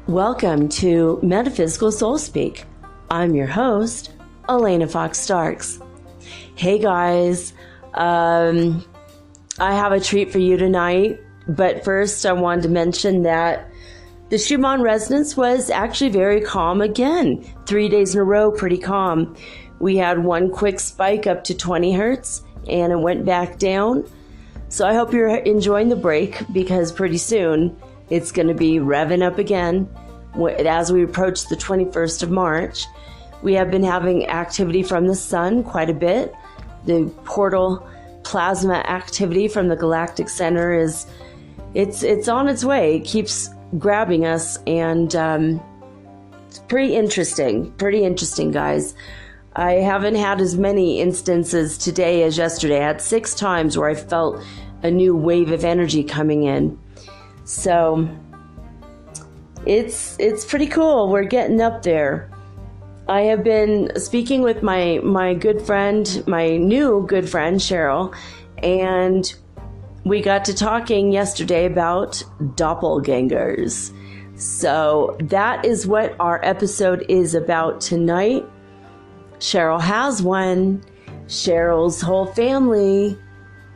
Welcome to Metaphysical Soul Speak. I'm your host, Elena Fox Starks. Hey guys, I have a treat for you tonight, but first I wanted to mention that the Schumann resonance was actually very calm again. 3 days in a row, pretty calm. We had one quick spike up to 20 hertz and it went back down. So I hope you're enjoying the break because pretty soon it's going to be revving up again. As we approach the 21st of March, we have been having activity from the sun quite a bit. The portal plasma activity from the galactic center it's on its way. It keeps grabbing us, and it's pretty interesting, guys. I haven't had as many instances today as yesterday. I had 6 times where I felt a new wave of energy coming in. So it's pretty cool. We're getting up there. I have been speaking with my good friend, my new good friend, Cheryl, and we got to talking yesterday about doppelgangers. So that is what our episode is about tonight. Cheryl has one. Cheryl's whole family,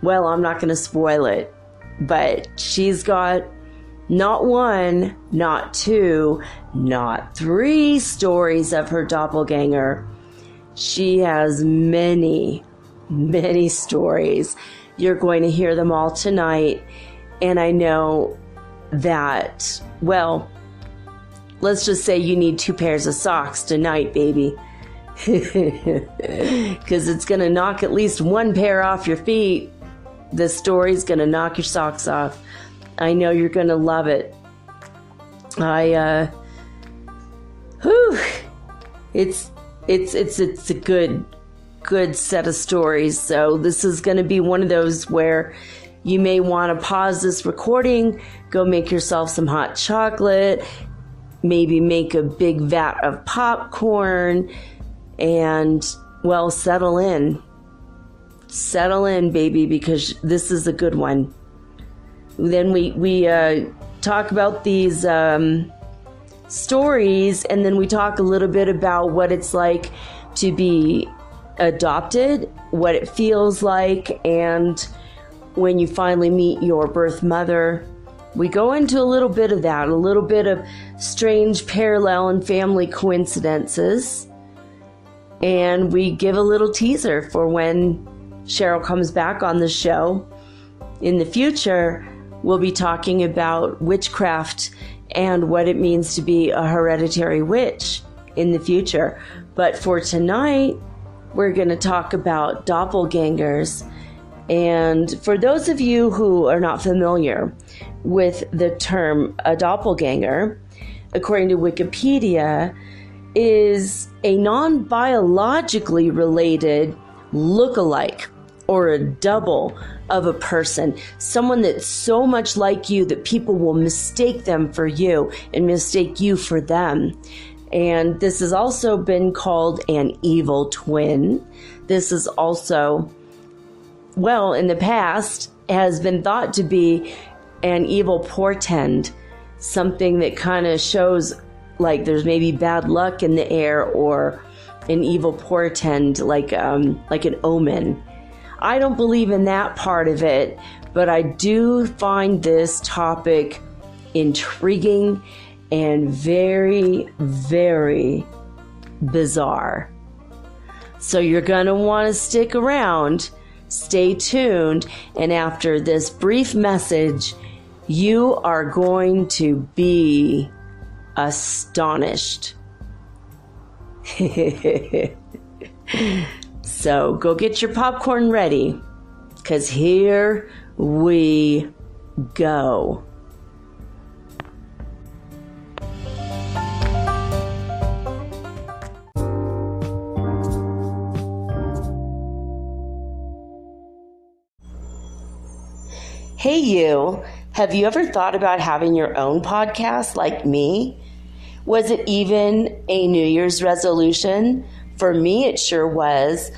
well, I'm not going to spoil it, but she's got not 1, not 2, not 3 stories of her doppelganger. She has many, many stories. You're going to hear them all tonight. And I know that, well, let's just say you need 2 pairs of socks tonight, baby. Because it's going to knock at least 1 pair off your feet. The story's going to knock your socks off. I know you're going to love it. It's a good set of stories. So this is going to be one of those where you may want to pause this recording, go make yourself some hot chocolate, maybe make a big vat of popcorn, and, well, settle in. Settle in, baby, because this is a good one. Then we talk about these stories, and then we talk a little bit about what it's like to be adopted, what it feels like, and when you finally meet your birth mother. We go into a little bit of that, a little bit of strange parallel and family coincidences, and we give a little teaser for when Cheryl comes back on the show. In the future, we'll be talking about witchcraft and what it means to be a hereditary witch in the future. But for tonight, we're going to talk about doppelgangers. And for those of you who are not familiar with the term a doppelganger, according to Wikipedia, is a non-biologically related look-alike or a double of a person, someone that's so much like you that people will mistake them for you and mistake you for them. And this has also been called an evil twin. This is also, well, in the past, has been thought to be an evil portend, something that kind of shows like there's maybe bad luck in the air, or an evil portend, like an omen. I don't believe in that part of it, but I do find this topic intriguing and very, very bizarre. So you're going to want to stick around, stay tuned, and after this brief message, you are going to be astonished. So go get your popcorn ready, because here we go. Hey you, have you ever thought about having your own podcast like me? Was it even a New Year's resolution? For me, it sure was.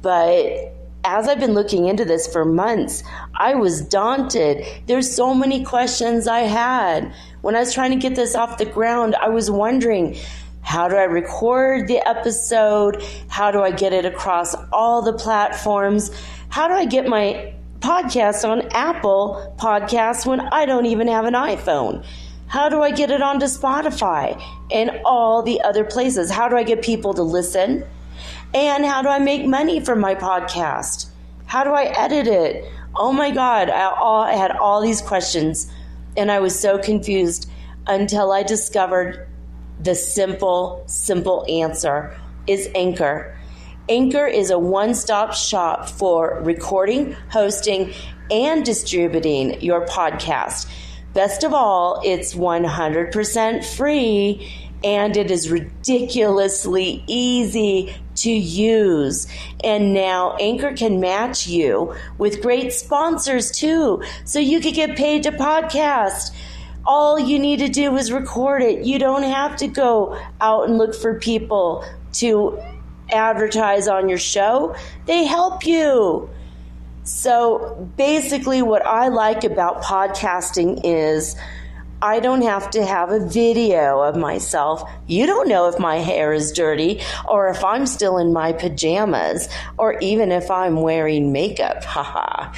But as I've been looking into this for months, I was daunted. There's so many questions I had. when I was trying to get this off the ground, I was wondering, how do I record the episode? How do I get it across all the platforms? How do I get my podcast on Apple Podcasts when I don't even have an iPhone? How do I get it onto Spotify and all the other places? How do I get people to listen? And how do I make money from my podcast? How do I edit it? Oh my God, I had all these questions, and I was so confused until I discovered the simple answer is Anchor. Anchor is a one-stop shop for recording, hosting, and distributing your podcast. Best of all, it's 100% free, and it is ridiculously easy to use. And now Anchor can match you with great sponsors too, so you can get paid to podcast. All you need to do is record it. You don't have to go out and look for people to advertise on your show. They help you. So basically what I like about podcasting is I don't have to have a video of myself. You don't know if my hair is dirty or if I'm still in my pajamas or even if I'm wearing makeup. Haha.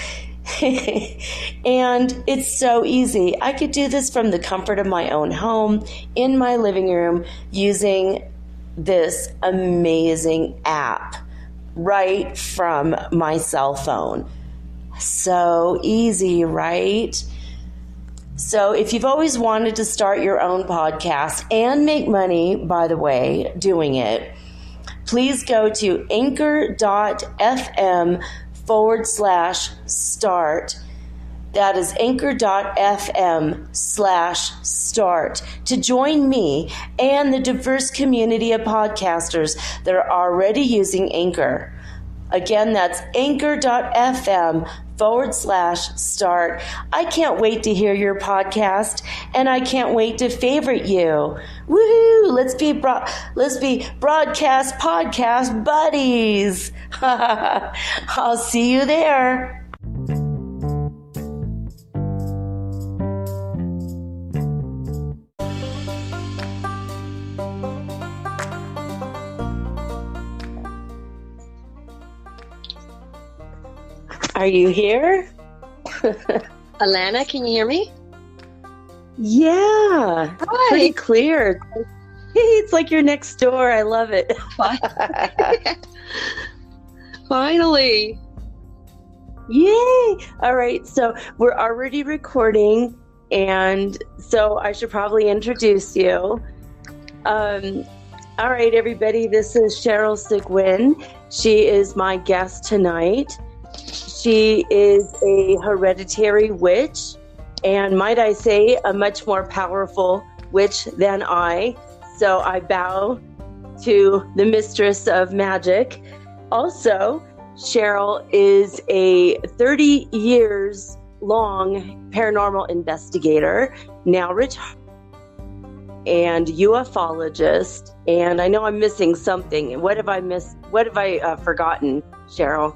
And it's so easy. I could do this from the comfort of my own home in my living room using this amazing app right from my cell phone. So easy, right? So if you've always wanted to start your own podcast and make money, by the way, doing it, please go to anchor.fm/start. That is anchor.fm/start to join me and the diverse community of podcasters that are already using Anchor. Again, that's anchor.fm/start. I can't wait to hear your podcast, and I can't wait to favorite you. Woohoo! Let's be broadcast podcast buddies. I'll see you there. Are you here? Alana, can you hear me? Yeah. Hi. Pretty clear. Hey, it's like you're next door. I love it. Finally. Yay. All right. So we're already recording, and so I should probably introduce you. All right, everybody. This is Cheryl Sigwin. She is my guest tonight. She is a hereditary witch, and might I say, a much more powerful witch than I. So I bow to the mistress of magic. Also, Cheryl is a 30 years long paranormal investigator, now retired, and ufologist. And I know I'm missing something. What have I missed? What have I forgotten, Cheryl?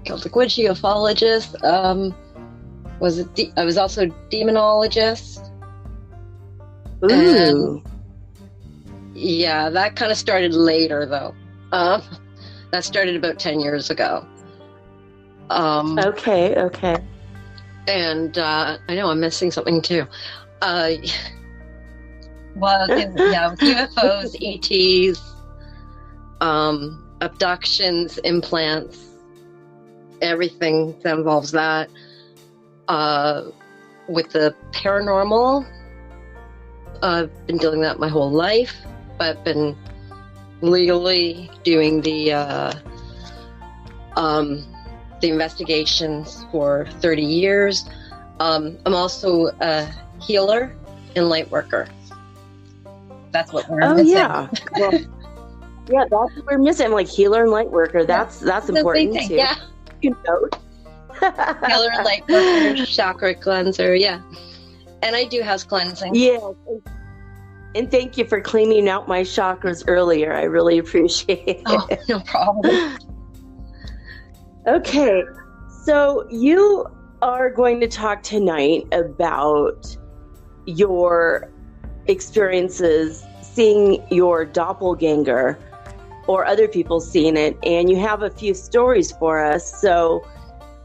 Celtic witch, ufologist. I was also demonologist. Ooh. Yeah, that kind of started later, though. That started about 10 years ago. Okay. And I know I'm missing something, too. UFOs, ETs, abductions, implants, everything that involves that. With the paranormal, I've been doing that my whole life, but I've been legally doing the investigations for 30 years. I'm also a healer and light worker. That's what we're missing. Yeah. Well, yeah, that's what we're missing. Like healer and light worker. That's important too. Yeah. You know. Healer, light worker, chakra cleanser. Yeah. And I do house cleansing. Yeah. And thank you for cleaning out my chakras earlier. I really appreciate it. Oh, no problem. Okay. So you are going to talk tonight about your experiences seeing your doppelganger or other people seeing it, and you have a few stories for us. So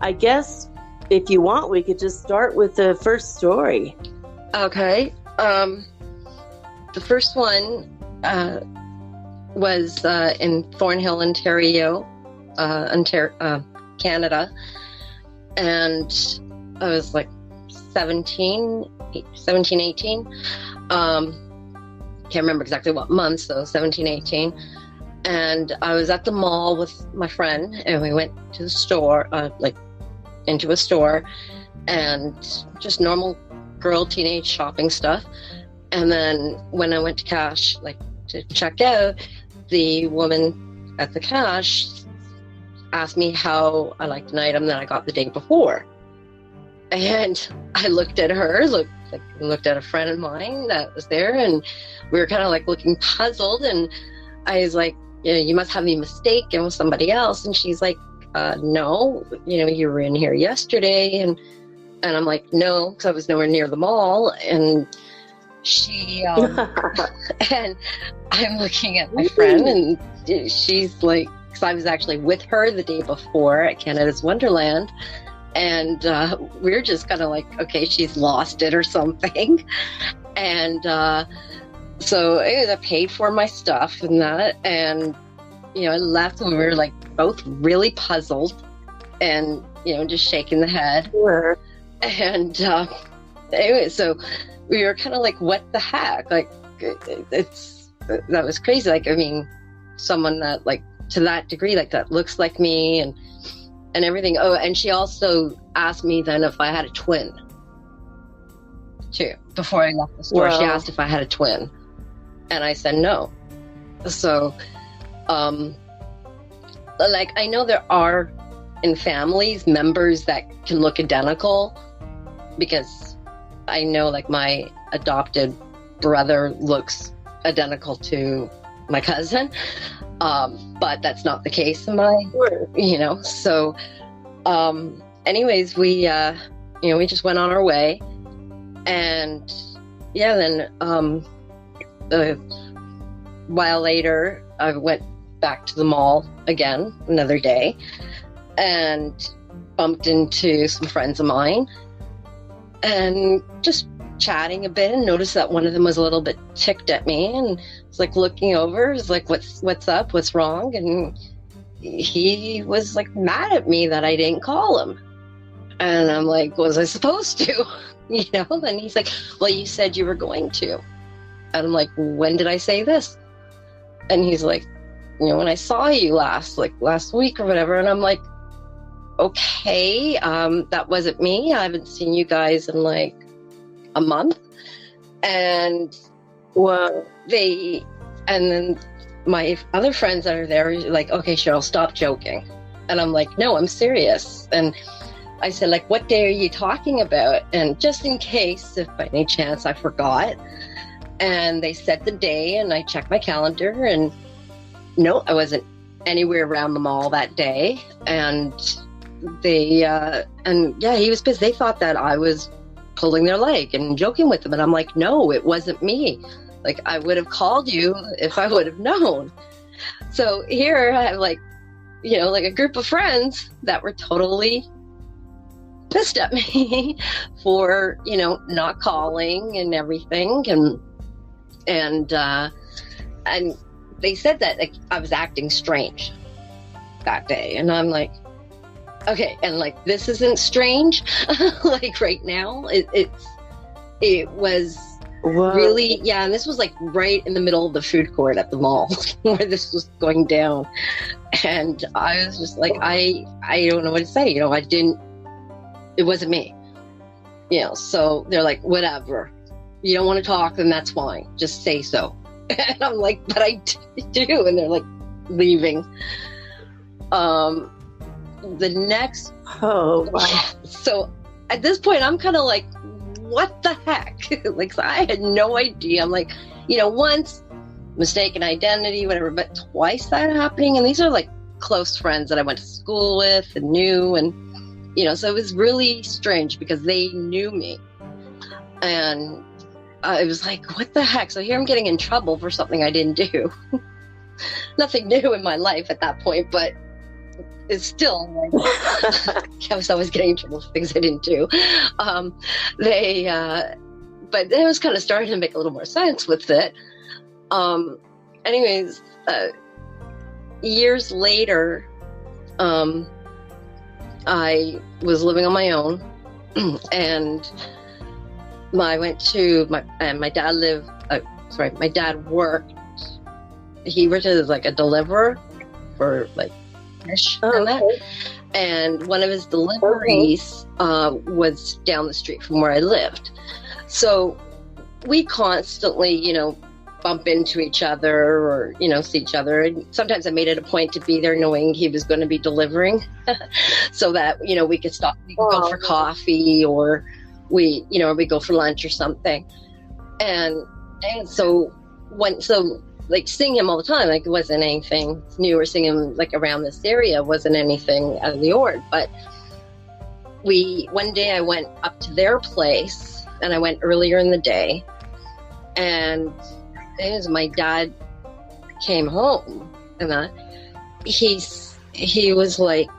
I guess if you want, we could just start with the first story. Okay. The first one was in Thornhill, Ontario, Canada. And I was like 17, 18. Can't remember exactly what months, though, 17, 18. And I was at the mall with my friend, and we went to the store, into a store, and just normal girl teenage shopping stuff. And then when I went to cash, to check out, the woman at the cash asked me how I liked an item that I got the day before. And I looked at her, looked at a friend of mine that was there, and we were kind of looking puzzled. And I was like, you must have me mistaken with somebody else. And she's like, no, you were in here yesterday. And I'm like, no, because I was nowhere near the mall. And she, and I'm looking at my friend, and she's like, because I was actually with her the day before at Canada's Wonderland. And we're just kind of like, okay, she's lost it or something. And so I paid for my stuff and that. And, I left, and we were both really puzzled and, just shaking the head. Sure. And anyway, so we were kind of like, what the heck? That was crazy. Someone that to that degree, that looks like me and everything. Oh, and she also asked me then if I had a twin too. Before I left the store, She asked if I had a twin, and I said no. So, I know there are in families members that can look identical, because I know my adopted brother looks identical to my cousin. But that's not the case in my, so, anyways, we just went on our way, and then, a while later, I went back to the mall again, another day, and bumped into some friends of mine, and just chatting a bit, and noticed that one of them was a little bit ticked at me, and was looking over, was what's up, what's wrong? And he was mad at me that I didn't call him. And I'm like, was I supposed to? And he's like, well, you said you were going to. And I'm like, when did I say this? And he's like, when I saw you last week or whatever. And I'm like, okay, that wasn't me. I haven't seen you guys in a month. And and then my other friends that are there are like, okay, Cheryl, stop joking. And I'm like, no, I'm serious. And I said, what day are you talking about? And just in case, if by any chance I forgot. And they said the day, and I checked my calendar, and no, I wasn't anywhere around the mall that day. And he was pissed. They thought that I was pulling their leg and joking with them. And I'm like, no, it wasn't me. I would have called you if I would have known. So here I have a group of friends that were totally pissed at me for, not calling and everything. And they said that I was acting strange that day. And I'm like, okay. And this isn't strange. Right now it was really, yeah. And this was right in the middle of the food court at the mall where this was going down. And I was just I don't know what to say. It wasn't me, so they're like, whatever, you don't want to talk, then that's fine. Just say so. And I'm like, but I do. And they're leaving. The next, oh, wow. So at this point, I'm kind of what the heck? I had no idea. I'm once mistaken identity, whatever, but twice that happening. And these are close friends that I went to school with and knew. And So it was really strange because they knew me. And it was like, what the heck? So here I'm getting in trouble for something I didn't do. Nothing new in my life at that point, but it's still like, I was always getting in trouble for things I didn't do. But it was kind of starting to make a little more sense with it. Anyways, years later, I was living on my own, and my dad worked. He worked as like a deliverer for like fish and that. And one of his deliveries was down the street from where I lived. So we constantly, bump into each other or, see each other. And sometimes I made it a point to be there knowing he was going to be delivering so that, we could stop, we could go for coffee, or we go for lunch or something. And so like seeing him all the time, like it wasn't anything new, or seeing him like around this area wasn't anything out of the ordinary. But one day I went up to their place, and I went earlier in the day, and as my dad came home, and he was like,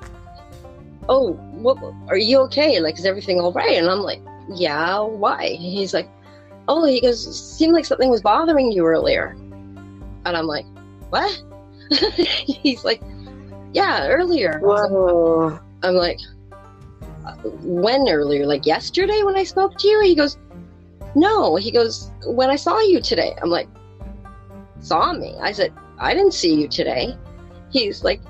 "Oh, what, are you okay? Like, is everything all right?" And I'm like, "Yeah, why?" He's like, "Oh," he goes, "It seemed like something was bothering you earlier." And I'm like, "What?" He's like, "Yeah, earlier." Whoa. I'm like, "When earlier? Like yesterday when I spoke to you?" He goes, "No." He goes, "When I saw you today." I'm like, "Saw me?" I said, "I didn't see you today." He's like,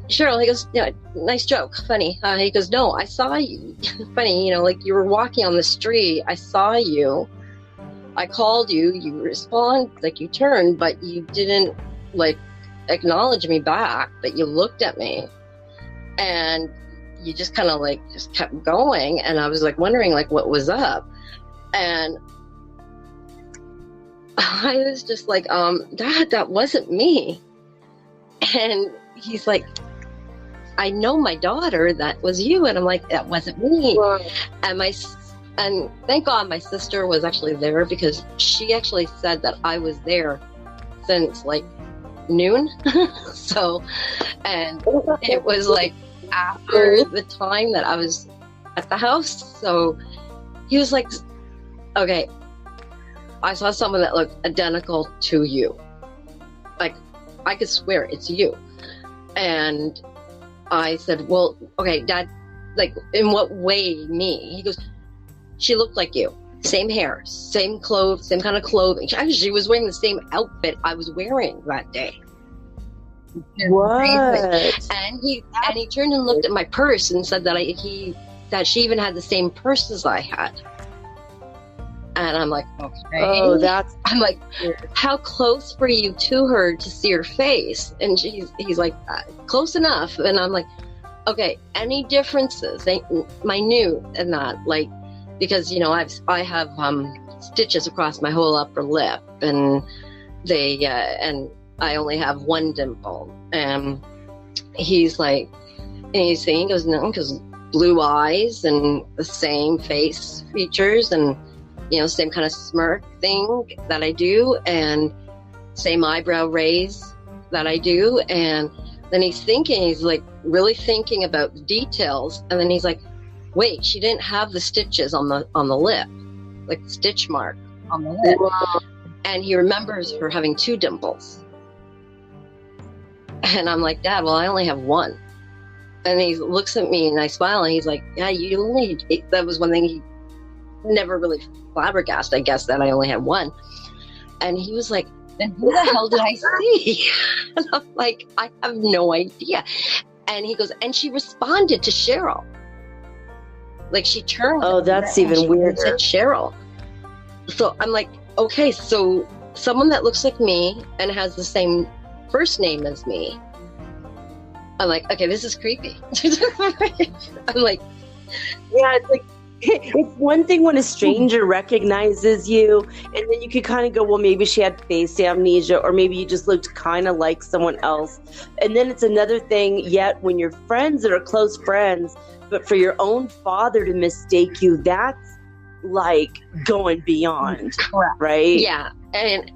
"Cheryl," he goes, "Yeah, nice joke, funny." He goes, "No, I saw you." Funny, like you were walking on the street. I saw you. I called you. You respond, like you turned, but you didn't like acknowledge me back. But you looked at me, and you just kind of like just kept going. And I was like wondering like what was up. And I was just like, "Dad, that wasn't me." And he's like, "I know my daughter, that was you." And I'm like, "That wasn't me." Wow. And thank God my sister was actually there, because she actually said that I was there since like noon. So, and it was like after the time that I was at the house. So he was like, "Okay, I saw someone that looked identical to you. Like, I could swear it's you." And I said, "Well, okay, Dad, like, in what way me?" He goes, "She looked like you. Same hair, same clothes, same kind of clothing. She was wearing the same outfit I was wearing that day." What? And he turned and looked at my purse and said that that she even had the same purse as I had. And I'm like, "Okay." Oh, I'm like, "How close were you to her to see her face?" And he's like, "Close enough." And I'm like, "Okay, any differences?" Minute and that, like, because I have stitches across my whole upper lip, and and I only have one dimple. And he's like, and he's saying, he goes, "No, because blue eyes and the same face features, and same kind of smirk thing that I do, and same eyebrow raise that I do." And then he's like really thinking about the details, and then he's like, "Wait, she didn't have the stitches on the lip, like the stitch mark on the lip." Wow. And he remembers her having two dimples. And I'm like, "Dad, well, I only have one." And he looks at me, and I smile, and he's like, "Yeah, that was one thing he never really flabbergasted, I guess, that I only had one." And he was like, "Then who the hell did I see?" And I'm like, "I have no idea." And he goes, "And she responded to Cheryl. Like, she turned." Oh, that's even weirder. Said Cheryl. So I'm like, okay, so someone that looks like me and has the same first name as me. I'm like, okay, this is creepy. I'm like, Yeah, it's like It's one thing when a stranger recognizes you, and then you could kind of go, well, maybe she had face amnesia, or maybe you just looked kind of like someone else. And then it's another thing yet when you're friends that are close friends, but for your own father to mistake you, that's like going beyond, right? Yeah. And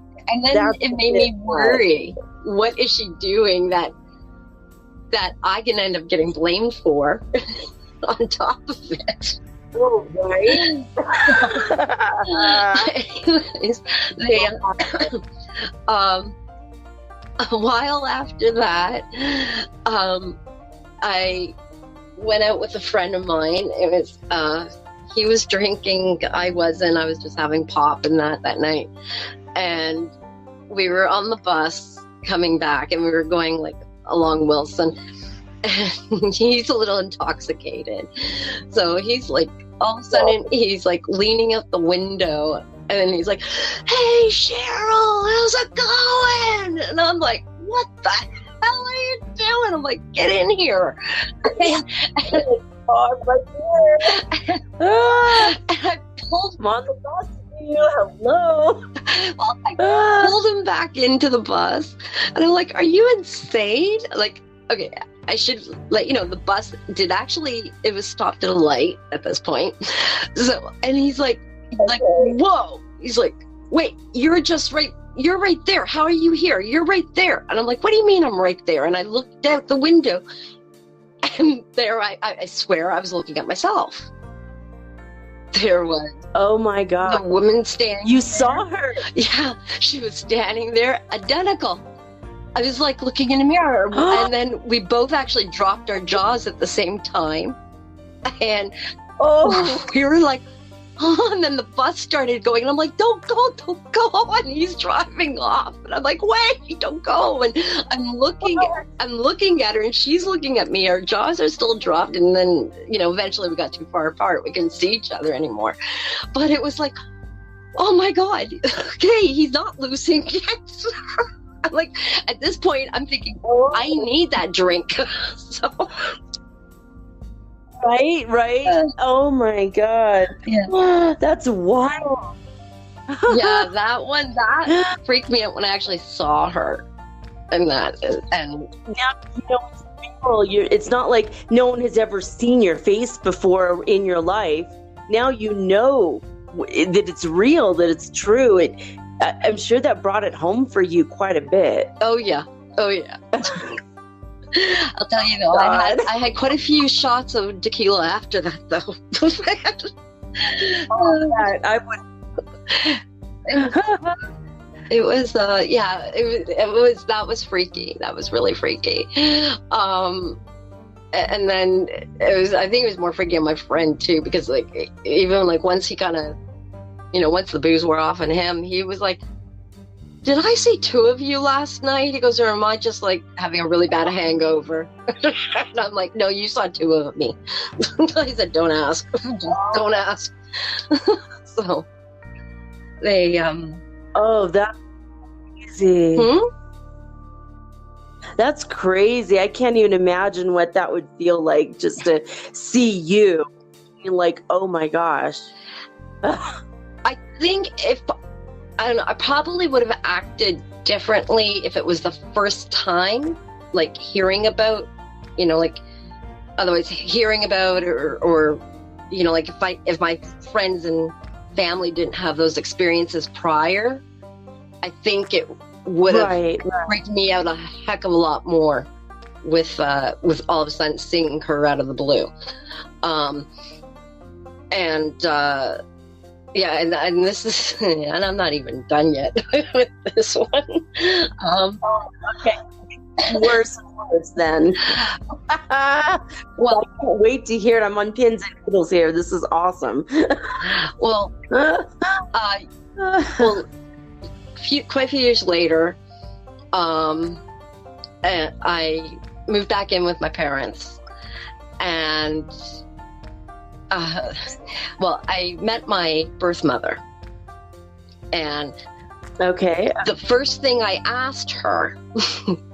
then it made me worry. What is she doing that I can end up getting blamed for on top of it? Oh, right. Anyways, a while after that, I went out with a friend of mine. It was he was drinking, I wasn't. I was just having pop and that night, and we were on the bus coming back, and we were going like along Wilson. And he's a little intoxicated, so he's like, all of a sudden he's like leaning out the window, and then he's like, "Hey Cheryl, how's it going?" And I'm like, "What the hell are you doing?" I'm like, "Get in here." And Right there. I pulled I'm on the bus with you. Hello. Well, I pulled him back into the bus, and I'm like, "Are you insane?" Like, okay, I should let you know, the bus it was stopped at a light at this point. So, and he's like, "Whoa." He's like, "Wait, you're right there. How are you here? You're right there." And I'm like, "What do you mean I'm right there?" And I looked out the window, and there I swear I was looking at myself. There was. Oh my God. The woman standing. You saw her. Yeah, she was standing there, identical. I was like looking in a mirror, and then we both actually dropped our jaws at the same time, and we were like, "Oh!" And then the bus started going, and I'm like, "Don't go!" And he's driving off, and I'm like, "Wait, don't go!" And I'm looking at her, and she's looking at me. Our jaws are still dropped, and then eventually we got too far apart. We couldn't see each other anymore, but it was like, oh my God, okay, he's not losing it. I'm like, at this point, I'm thinking, I need that drink. So, right. Oh my God. Yeah. That's wild. Yeah, that freaked me out when I actually saw her, and now it's real. It's not like no one has ever seen your face before in your life. Now you know that it's real, that it's true. I'm sure that brought it home for you quite a bit. Oh yeah. I'll tell you though, I had quite a few shots of tequila after that though. I would. It was that was freaky. That was really freaky. And then I think it was more freaky on my friend too, because like even like once he kind of, once the booze wore off on him, he was like, "Did I see two of you last night?" He goes, "Or am I just like having a really bad hangover?" And I'm like, "No, you saw two of me." He said, "Don't ask." Just don't ask. So they oh, that's crazy. That's crazy. I can't even imagine what that would feel like, just to see you. You're like, oh my gosh. I think I probably would have acted differently if it was the first time, like hearing about, like otherwise hearing about or like if my friends and family didn't have those experiences prior, I think it would have freaked me out a heck of a lot more with all of a sudden seeing her out of the blue. Yeah, and this is, and I'm not even done yet with this one. Okay. Worse then. Well, I can't wait to hear it. I'm on pins and needles here. This is awesome. Well, quite a few years later, I moved back in with my parents, and I met my birth mother, and the first thing I asked her,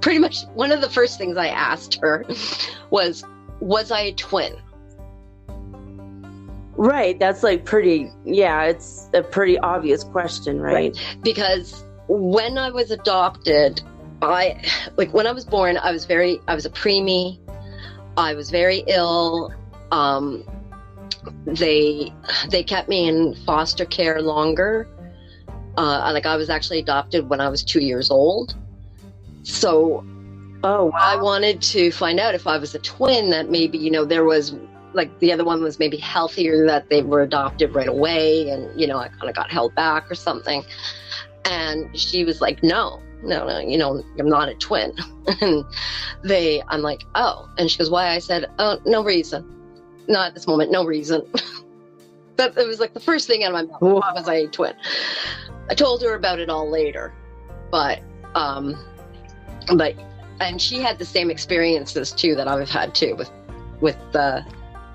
pretty much one of the first things I asked her was I a twin? Right. That's like pretty, yeah, it's a pretty obvious question, right? Because when I was adopted, when I was born, I was a preemie. I was very ill. They kept me in foster care longer. I was actually adopted when I was 2 years old. So Oh, wow. I wanted to find out if I was a twin, that maybe, there was, like, the other one was maybe healthier, that they were adopted right away, and, I kind of got held back or something. And she was like, no, I'm not a twin. And I'm like, oh. And she goes, why? I said, oh, no reason. Not at this moment, no reason. But it was like the first thing out of my mouth was I a twin. I told her about it all later. But and she had the same experiences too that I've had too, with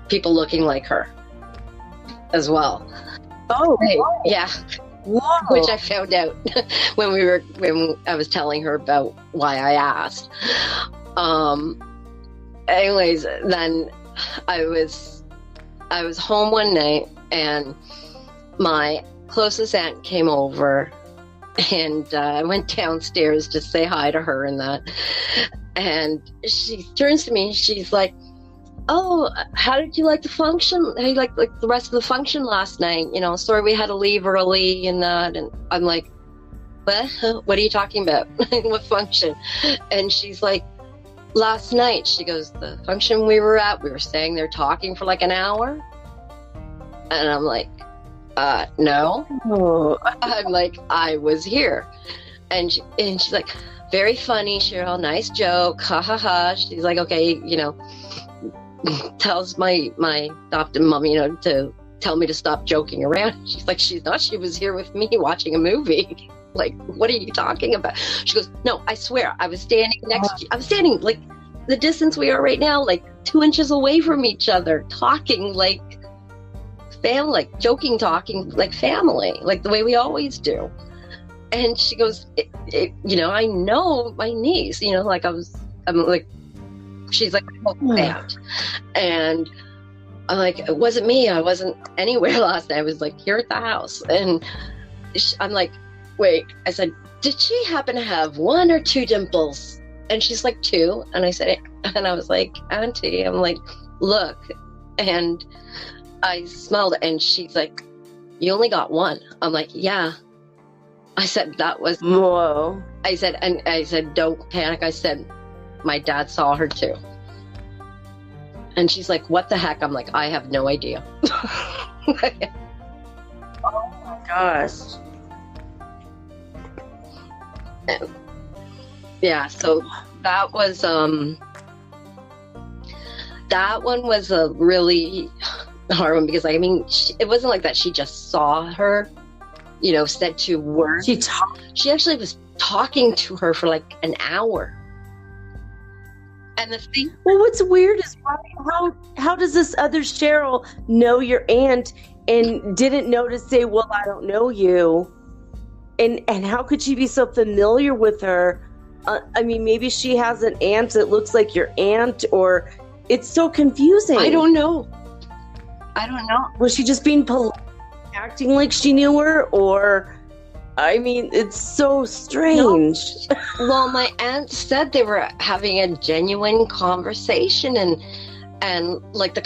people looking like her as well. Oh, wow. Yeah. Whoa. Which I found out when I was telling her about why I asked. Anyways, then I was home one night, and my closest aunt came over, and I went downstairs to say hi to her and that. And she turns to me and she's like, oh, how did you like the function? How you like the rest of the function last night? Sorry we had to leave early and that. And I'm like, what are you talking about? What function? And she's like, last night. She goes, the function we were at, we were staying there talking for like an hour. And I'm like, no. Oh. I'm like, I was here. And she's like, very funny, Cheryl, nice joke, ha ha ha. She's like, okay, tells my adopted mom, to tell me to stop joking around. She's like, she's not. She was here with me watching a movie. Like, what are you talking about? She goes, no, I swear, I was standing next to you. I was standing like the distance we are right now, like 2 inches away from each other, talking like family, like joking, talking like family, like the way we always do. And she goes, I know my niece, I'm like, she's like, oh, aunt. And I'm like, it wasn't me. I wasn't anywhere last night. I was like here at the house. And I'm like, wait, I said, did she happen to have 1 or 2 dimples? And she's like, 2. And I said, and I was like, Auntie, I'm like, look. And I smelled it, and she's like, you only got 1. I'm like, yeah. I said, that was, whoa. I said, don't panic. I said, my dad saw her too. And she's like, what the heck? I'm like, I have no idea. Oh my gosh. Yeah, so that was that one was a really hard one, because it wasn't like that she just saw her, said 2 words. She actually was talking to her for like an hour. And the thing, well, what's weird is how does this other Cheryl know your aunt and didn't know to say, well, I don't know you, and how could she be so familiar with her? Maybe she has an aunt that looks like your aunt, or it's so confusing. I don't know. Was she just being polite, acting like she knew her, or? It's so strange. No. Well, my aunt said they were having a genuine conversation, and like the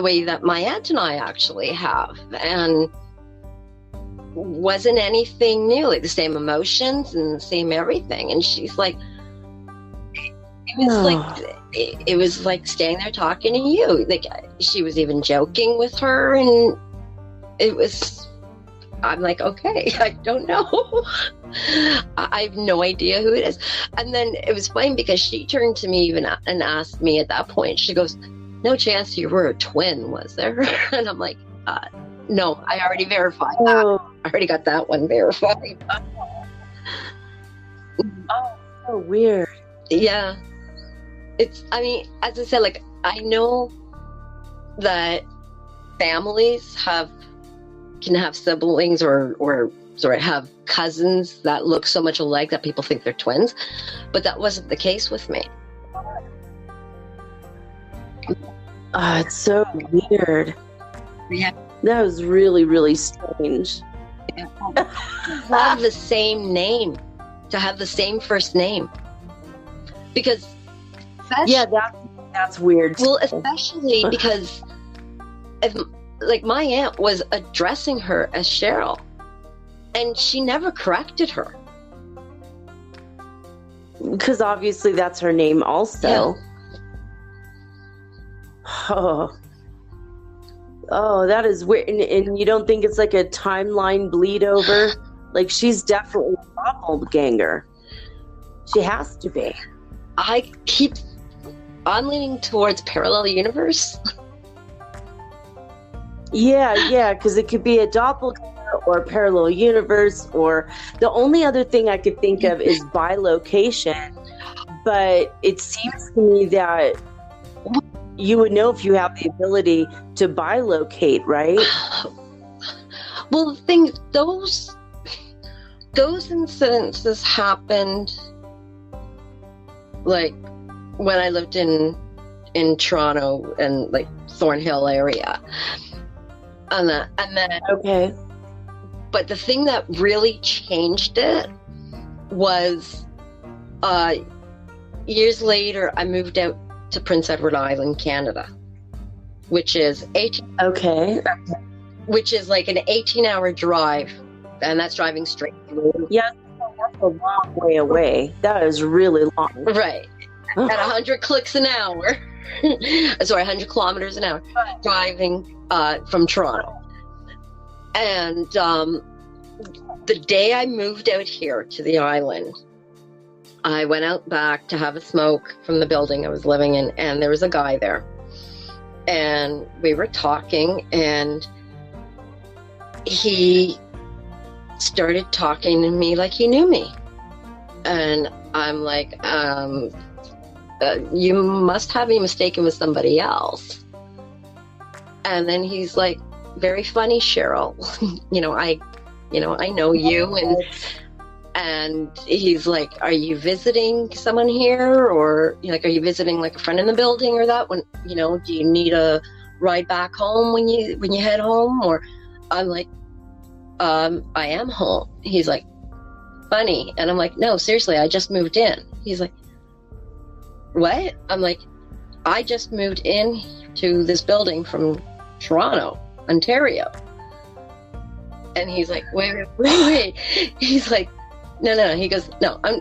way that my aunt and I actually have, and wasn't anything new, like the same emotions and the same everything. And she's like, it was like staying there talking to you. Like, she was even joking with her, and it was. I'm like, okay, I don't know. I have no idea who it is. And then it was funny, because she turned to me even and asked me at that point, she goes, no chance you were a twin, was there? And I'm like, no, I already verified that. I already got that one verified. Oh, so weird. Yeah. As I said, like, I know that families can have siblings or have cousins that look so much alike that people think they're twins, but that wasn't the case with me. It's so weird. Yeah. That was really, really strange. Have the same name, to have the same first name, because that's weird. Well, especially because if, like, my aunt was addressing her as Cheryl, and she never corrected her. Because obviously that's her name also. Yeah. Oh, that is weird. And you don't think it's like a timeline bleed over? Like, she's definitely a doppelganger. She has to be. I'm leaning towards parallel universe. Yeah, because it could be a doppelganger or a parallel universe, or the only other thing I could think of is bilocation. But it seems to me that you would know if you have the ability to bilocate, right? Well, the thing, those incidences happened like when I lived in Toronto and like Thornhill area, and then okay. But the thing that really changed it was years later I moved out to Prince Edward Island, Canada, which is which is like an 18-hour drive, and that's driving straight through. Yeah, that's a long way away. That is really long. Right. At 100 clicks an hour. Sorry, 100 kilometers an hour driving from Toronto. And the day I moved out here to the island, I went out back to have a smoke from the building I was living in, and there was a guy there. And we were talking, and he started talking to me like he knew me. And I'm like, you must have me mistaken with somebody else. And then he's like, very funny, Cheryl. I know you. And he's like, are you visiting someone here? Or, like, are you visiting like a friend in the building or that? When, do you need a ride back home when you head home? Or I'm like, I am home. He's like, funny. And I'm like, no, seriously, I just moved in. He's like, what? I'm like, I just moved in to this building from Toronto, Ontario. And he's like, wait. He's like, no. He goes, no, I'm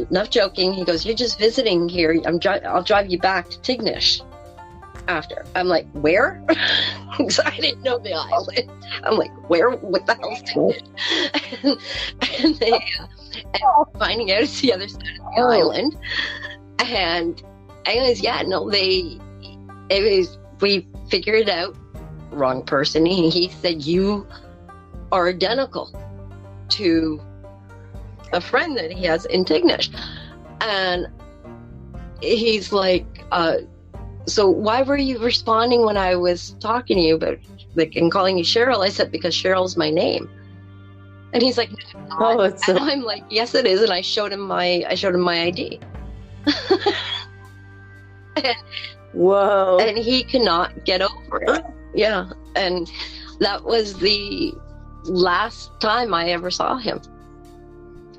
not joking. He goes, you're just visiting here. I'll drive you back to Tignish after. I'm like, where? Because I didn't know the island. I'm like, where? What the hell is Tignish? and finding out it's the other side of the island. And anyways, we figured it out. Wrong person. He said, you are identical to a friend that he has in Tignish. And he's like, so why were you responding when I was talking to you about, like, and calling you Cheryl? I said, because Cheryl's my name. And he's like, no, and I'm like, yes, it is. And I showed him my ID. Whoa. And he cannot get over it. Yeah. And that was the last time I ever saw him.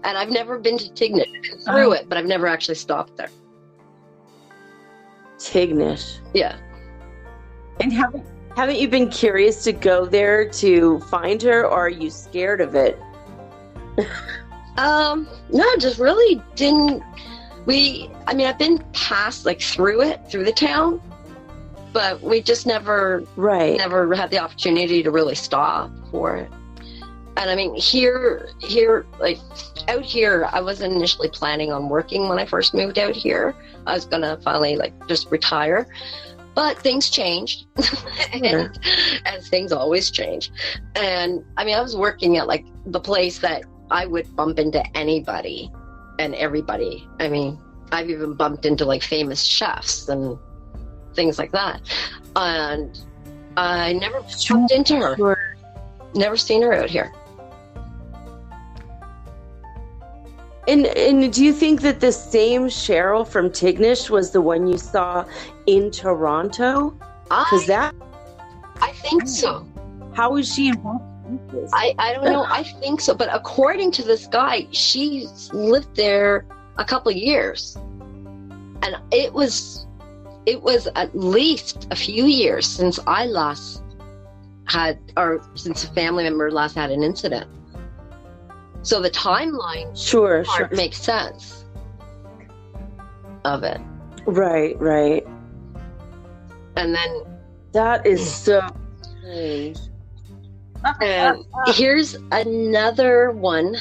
And I've never been to Tignish. I've been through it, but I've never actually stopped there. Tignish. Yeah. And haven't you been curious to go there to find her, or are you scared of it? No, just really didn't. I've been past, like, through the town, but we just never had the opportunity to really stop for it. And I mean, here, like, out here, I wasn't initially planning on working when I first moved out here. I was gonna finally, like, just retire, but things changed, and as things always change. And I mean, I was working at, like, the place that I would bump into anybody and everybody. I mean, I've even bumped into, like, famous chefs and things like that. And I never bumped into her. Never seen her out here. And do you think that the same Cheryl from Tignish was the one you saw in Toronto? I think so. How is she involved? I don't know. I think so. But according to this guy, she's lived there a couple of years. And it was at least a few years since I last had, or since a family member last had an incident. So the timeline Sure. makes sense of it. Right. And then That is so strange. and here's another one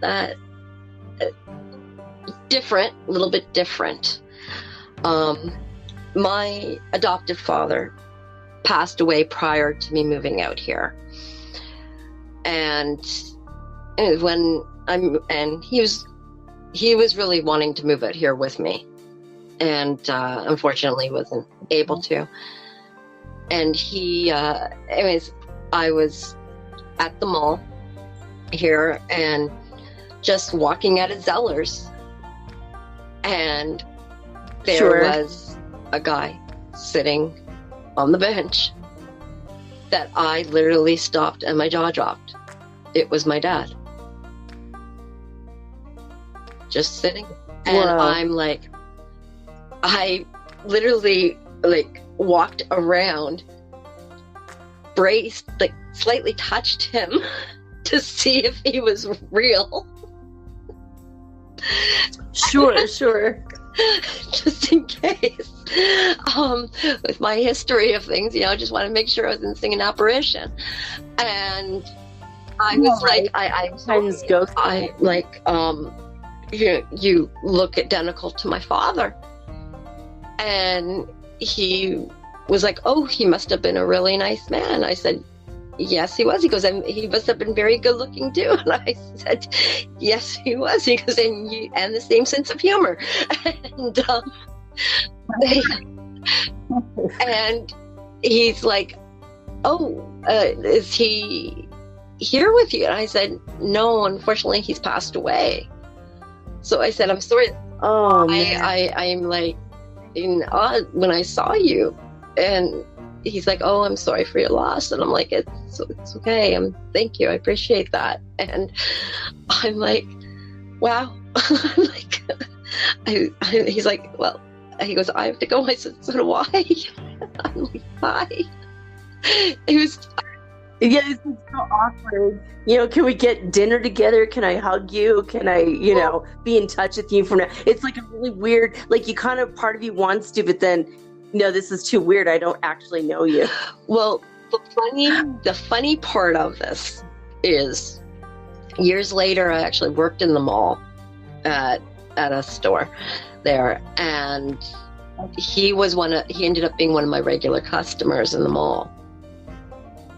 that different, a little bit different. My adoptive father passed away prior to me moving out here, and he was really wanting to move out here with me, and unfortunately wasn't able to. And I was at the mall here and just walking out of Zeller's, and there was a guy sitting on the bench that I literally stopped and my jaw dropped. It was my dad. Just sitting. And I'm like, I literally walked around, braced, slightly touched him to see if he was real. Sure. Just in case. With my history of things, I just want to make sure I wasn't seeing an apparition. And I was you look identical to my father. And he was like, oh, he must have been a really nice man. I said, yes, he was. He goes, and he must have been very good looking too. And I said, yes, he was. He goes, and the same sense of humor. And he's like, oh, is he here with you? And I said, no, unfortunately, he's passed away. So I said, I'm sorry. Oh, man. I'm like in awe when I saw you. And he's like, oh, I'm sorry for your loss. And I'm like, it's okay. Thank you. I appreciate that. And I'm like, wow. I'm like, he's like, well, he goes, I have to go. I said, so do I. I'm like, bye. It was. Yeah, it's so awkward. Can we get dinner together? Can I hug you? Can I, be in touch with you from now? It's like a really weird, you kind of, part of you wants to, but then, no, this is too weird. I don't actually know you. Well, the funny part of this is years later, I actually worked in the mall at a store there, and he ended up being one of my regular customers in the mall.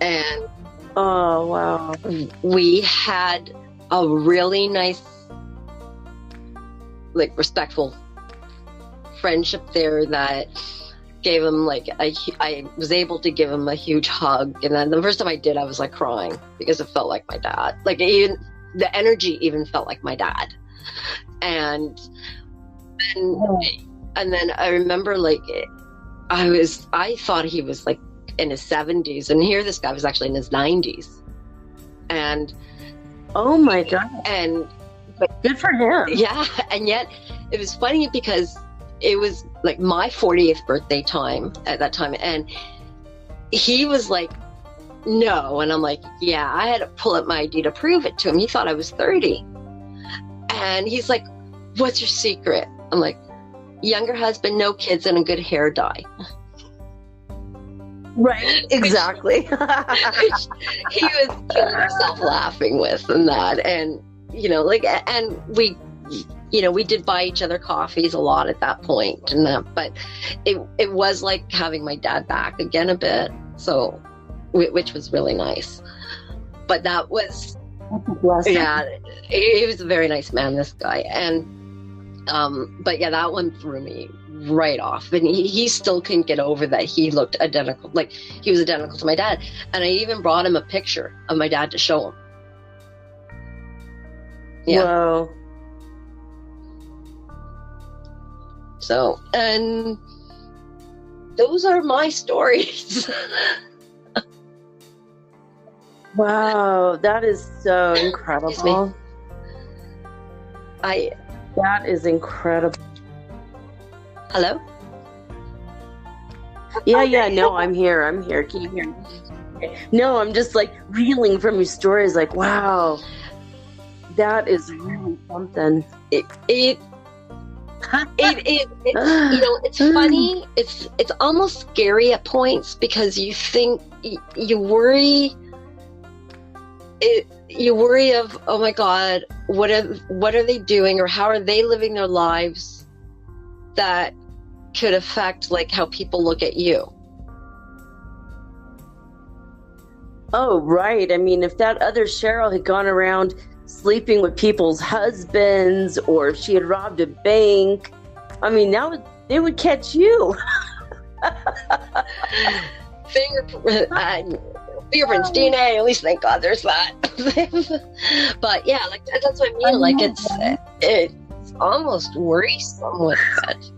And oh, wow. We had a really nice, respectful friendship there that gave him I was able to give him a huge hug. And then the first time I did, I was crying because it felt like my dad. Even the energy even felt like my dad. And then I remember I thought he was in his 70s, and here this guy was actually in his 90s. And oh my god. But good for him. Yeah. And yet it was funny because it was my 40th birthday time at that time, and he was like, no. And I'm like, yeah. I had to pull up my ID to prove it to him. He thought I was 30. And he's like, what's your secret? I'm like, younger husband, no kids, and a good hair dye. Right, exactly. He was killing himself laughing with and that. And, and we, we did buy each other coffees a lot at that point and that, but it was like having my dad back again a bit. So, which was really nice. But that was, yeah, he was a very nice man, this guy. And, but yeah, that one threw me right off. And he still couldn't get over that he looked identical. He was identical to my dad. And I even brought him a picture of my dad to show him. Yeah. Whoa. So, and those are my stories. Wow, that is so Excuse me. incredible. That is incredible. Hello? Yeah, no, I'm here. Can you hear me? No, I'm just like reeling from your stories, like, wow, that is really something. It is, it's funny. It's almost scary at points because you think, you worry of, oh my God, what are they doing, or how are they living their lives that could affect like how people look at you. Oh, right. I mean, if that other Cheryl had gone around sleeping with people's husbands, or if she had robbed a bank, I mean, they would catch you. Fingerprints, DNA, at least thank God there's that. But yeah, like that's what I mean. Like it's almost worrisome with it.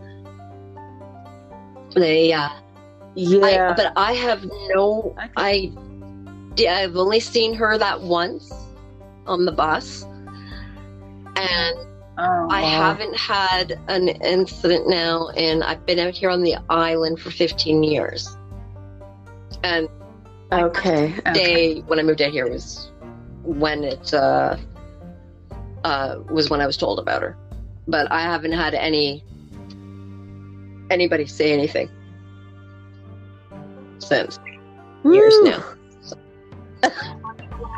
But I have I've only seen her that once on the bus, and I haven't had an incident now, and I've been out here on the island for 15 years. And day when I moved out here was when it was when I was told about her, but I haven't had anybody say anything since years now.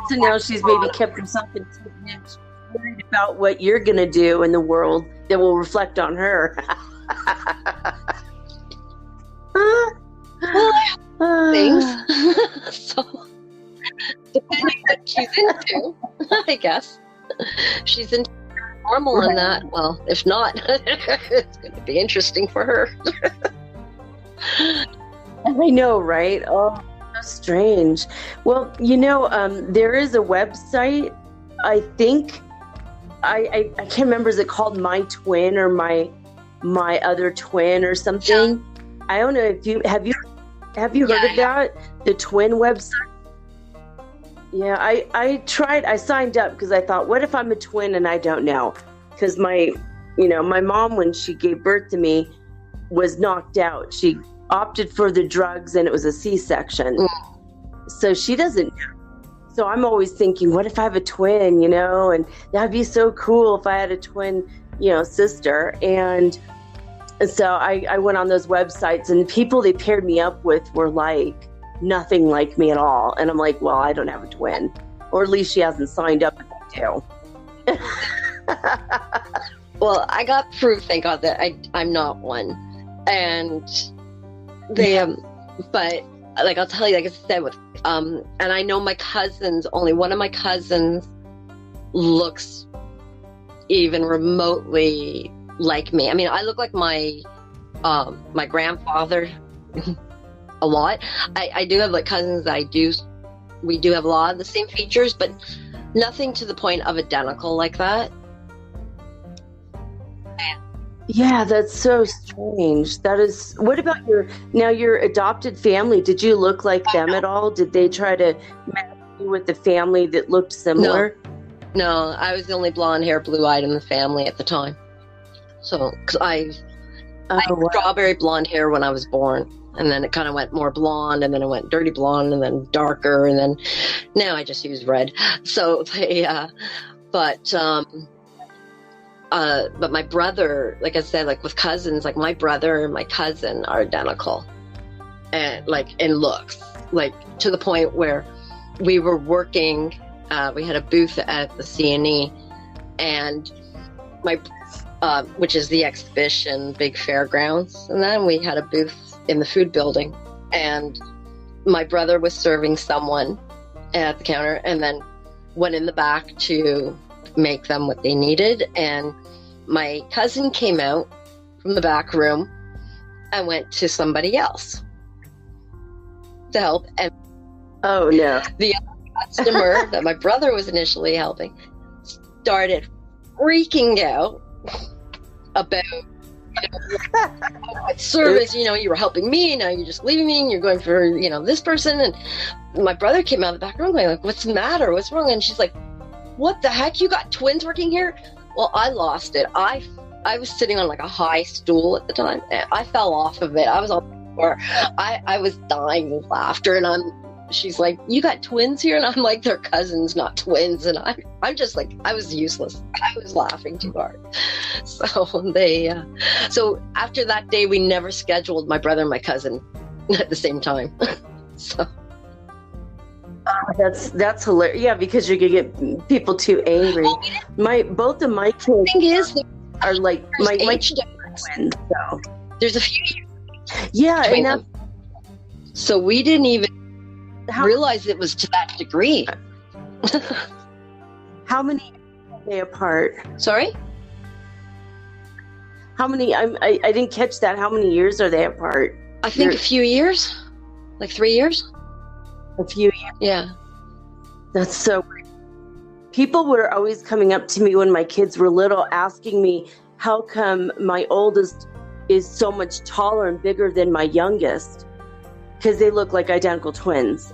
So now she's maybe kept herself in tune, worried about what you're gonna do in the world that will reflect on her. Things. So depending what she's into, I guess. She's into normal in that. Well, if not, it's going to be interesting for her. I know, right? Oh, so strange. Well, there is a website. I think I can't remember. Is it called My Twin or My Other Twin or something? Yeah. I don't know if you have heard of that? The Twin website? Yeah, I tried. I signed up because I thought, what if I'm a twin and I don't know? Because my mom, when she gave birth to me, was knocked out. She opted for the drugs and it was a C-section. So she doesn't know. So I'm always thinking, what if I have a twin, and that'd be so cool if I had a twin, sister. And so I went on those websites, and the people they paired me up with were like nothing like me at all. And I'm like, well, I don't have a twin, or at least she hasn't signed up to. Well, I got proof, thank God, that I'm not one. And they, but like, I'll tell you, like I said, with, and I know my cousins, only one of my cousins looks even remotely like me. I mean, I look like my grandfather a lot. I do have like cousins that we do have a lot of the same features, but nothing to the point of identical like that. Yeah, that's so strange. That is. What about your adopted family? Did you look like them at all? Did they try to match you with the family that looked similar? No, I was the only blonde hair, blue-eyed in the family at the time. So, because I had strawberry blonde hair when I was born, and then it kind of went more blonde, and then it went dirty blonde, and then darker, and then now I just use red. So but my brother, like I said, like with cousins, like my brother and my cousin are identical, and like in looks, like to the point where we were working. We had a booth at the CNE, and which is the exhibition, big fairgrounds. And then we had a booth in the food building, and my brother was serving someone at the counter and then went in the back to make them what they needed. And my cousin came out from the back room and went to somebody else to help. And oh no, the other customer that my brother was initially helping started freaking out about At service, you were helping me, now you're just leaving me and you're going for, this person. And my brother came out of the back room going like, what's the matter? What's wrong? And she's like, what the heck? You got twins working here? Well, I lost it. I was sitting on like a high stool at the time. I fell off of it. I was on the floor. I was dying with laughter. And she's like, you got twins here? And I'm like, they're cousins, not twins. And I'm just like, I was useless. I was laughing too hard. So so after that day, we never scheduled my brother and my cousin at the same time. So. That's hilarious. Yeah, because you're gonna get people too angry. Both of my kids are like my kids are twins. So there's a few years. Yeah, and them. So we didn't even realize it was to that degree. How many are they apart? Sorry? How many? I didn't catch that. How many years are they apart? I think a few years, like 3 years. A few years. Yeah. That's so weird. People were always coming up to me when my kids were little asking me, how come my oldest is so much taller and bigger than my youngest? Because they look like identical twins.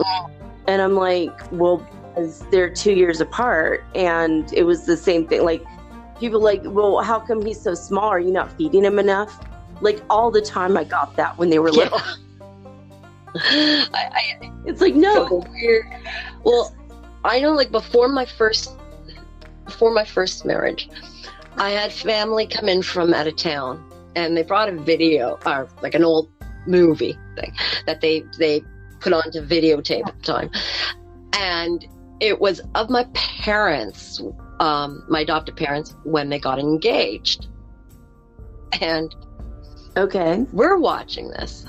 And I'm like, well, because they're 2 years apart. And it was the same thing. Like, people like, well, how come he's so small? Are you not feeding him enough? Like, all the time I got that when they were little. It's like, no. So weird. Well, I know, like, before my first marriage, I had family come in from out of town, and they brought a video, or like an old movie thing that they put onto videotape at the time, and it was of my parents, my adopted parents, when they got engaged. And okay, we're watching this,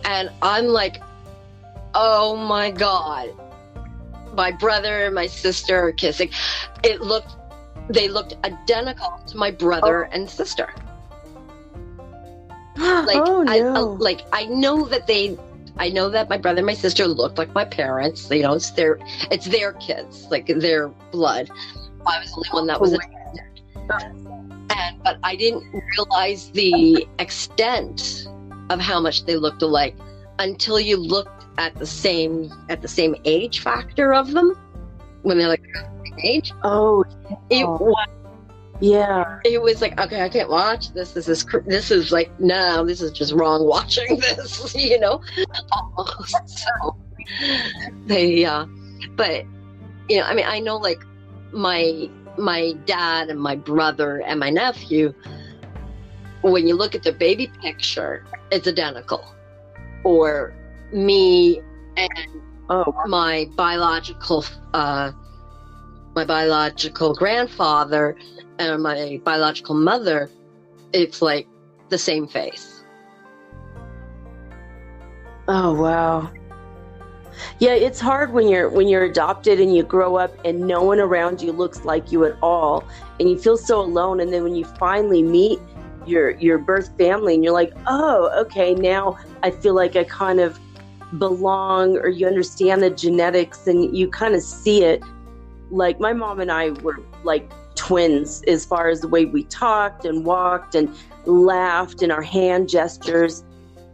and I'm like, oh my God, my brother and my sister are kissing. They looked identical to my brother and sister. Like, oh, no. I know that my brother and my sister looked like my parents. It's their kids, like their blood. I was the only one that was adopted. But I didn't realize the extent of how much they looked alike until you looked at the same age factor of them when they're like the same age. Oh, it was. Yeah. It was like, okay, I can't watch this. This is like, no, this is just wrong watching this, almost. So they, but, I mean, I know, like, my dad and my brother and my nephew, when you look at the baby picture, it's identical. Or me and my biological grandfather and my biological mother, it's like the same face. Oh, wow. Yeah, it's hard when you're adopted and you grow up and no one around you looks like you at all, and you feel so alone. And then when you finally meet your birth family and you're like, oh, okay, now I feel like I kind of belong, or you understand the genetics and you kind of see it. Like, my mom and I were like twins as far as the way we talked and walked and laughed and our hand gestures.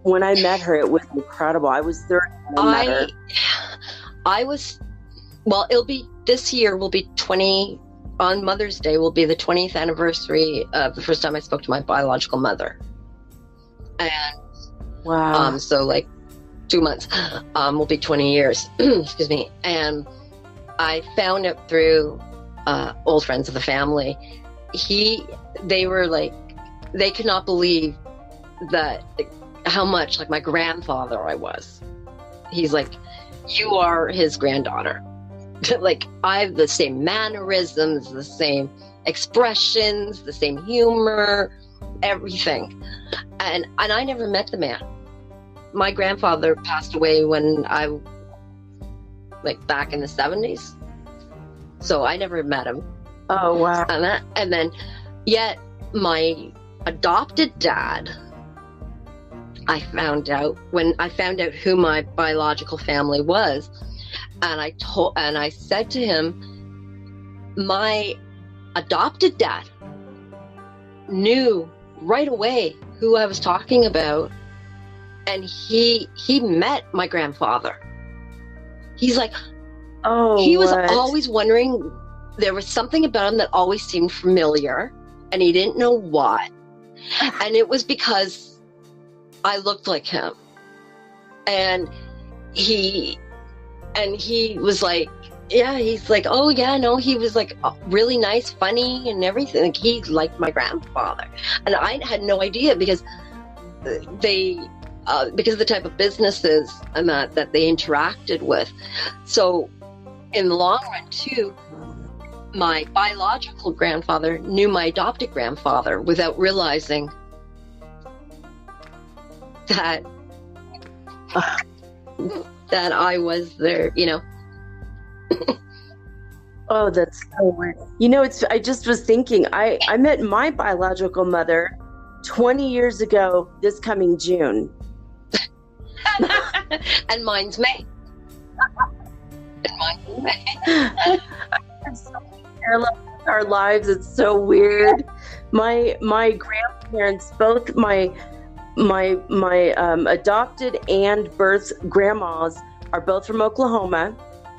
When I met her, it was incredible. I was 30 when I met her. It'll be, this year will be 20, on Mother's Day will be the 20th anniversary of the first time I spoke to my biological mother. And wow. So like 2 months will be 20 years. Excuse me. And I found out through old friends of the family, they were like, they could not believe that how much like my grandfather I was. He's like, you are his granddaughter. Like, I have the same mannerisms, the same expressions, the same humor, everything. And I never met the man. My grandfather passed away when back in the 70s. So I never met him. Oh, wow. And then, yet my adopted dad, I found out who my biological family was, and I said to him, my adopted dad knew right away who I was talking about, and he met my grandfather. He's like, he was always wondering, there was something about him that always seemed familiar, and he didn't know what. And it was because I looked like him. And he was like, yeah, he's like, oh yeah, no, he was like really nice, funny and everything. Like, he liked my grandfather. And I had no idea because of the type of businesses I'm at that they interacted with. So in the long run too, my biological grandfather knew my adopted grandfather without realizing that that I was there, you know. Oh, that's so weird. You know, I just was thinking, I met my biological mother 20 years ago this coming June. And mine's May. And mine's May. Our lives, it's so weird. My grandparents, both my adopted and birth grandmas are both from Oklahoma.